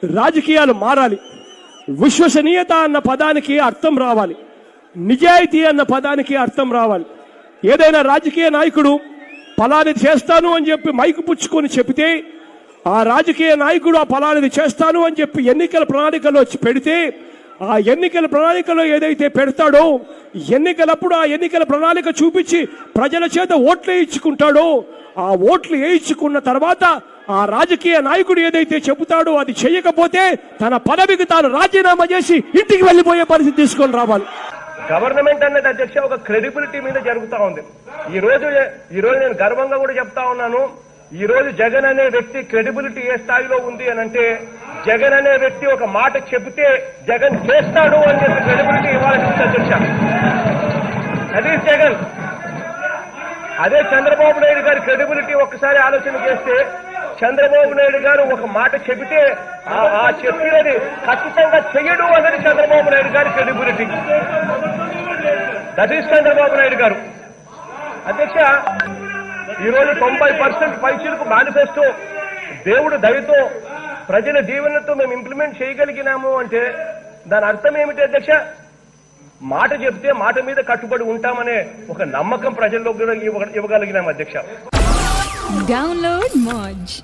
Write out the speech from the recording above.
రాజకీయాలు మారాలి. విశ్వసనీయత అన్న పదానికి అర్థం రావాలి. నిజాయితీ అన్న పదానికి అర్థం రావాలి. ఏదైనా రాజకీయ నాయకుడు ఫలాని చేస్తాను అని చెప్పి మైకు పుచ్చుకొని చెబితే ఆ రాజకీయ నాయకుడు ఆ ఫలానిది చేస్తాను అని చెప్పి ఎన్నికల ప్రణాళికలో పెడితే ఆ ఎన్నికల ప్రణాళికలో ఏదైతే పెడతాడో ఎన్నికలప్పుడు ఆ ఎన్నికల ప్రణాళిక చూపించి ప్రజల చేత ఓట్లు వేయించుకుంటాడో ఆ ఓట్లు వేయించుకున్న తర్వాత ఆ రాజకీయ నాయకుడు ఏదైతే చెబుతాడో అది చేయకపోతే తన పదవికి తాను రాజీనామా చేసి ఇంటికి వెళ్లిపోయే పరిస్థితి తీసుకొని రావాలి. గవర్నమెంట్ అనేది అధ్యక్ష ఒక క్రెడిబిలిటీ మీద జరుగుతా ఉంది. ఈ రోజు నేను గర్వంగా కూడా చెప్తా ఉన్నాను. ఈ రోజు జగన్ అనే వ్యక్తి క్రెడిబిలిటీ ఏ స్థాయిలో ఉంది అని అంటే జగన్ అనే వ్యక్తి ఒక మాట చెబితే జగన్ చేస్తాడు అని చెప్పి క్రెడిబిలిటీ ఇవ్వాలని ఉంది అధ్యక్ష. అది జగన్. అదే చంద్రబాబు నాయుడు గారి క్రెడిబిలిటీ ఒక్కసారి ఆలోచన చేస్తే చంద్రబాబు నాయుడు గారు ఒక మాట చెబితే ఆ చెప్పినది ఖచ్చితంగా చెయ్యడు అన్నది చంద్రబాబు నాయుడు గారి credibility. That is Chandrababu Naidu గారు. అధ్యక్ష, ఈరోజు 90% పైచిలకు మేనిఫెస్టో దేవుడు దయతో ప్రజల దీవెనతో మేము ఇంప్లిమెంట్ చేయగలిగినాము అంటే దాని అర్థం ఏమిటి అధ్యక్ష? మాట చెప్తే మాట మీద కట్టుబడి ఉంటామనే ఒక నమ్మకం ప్రజల్లో కూడా ఇవ్వగలిగినాం అధ్యక్ష. డౌన్లోడ్ మోజ్.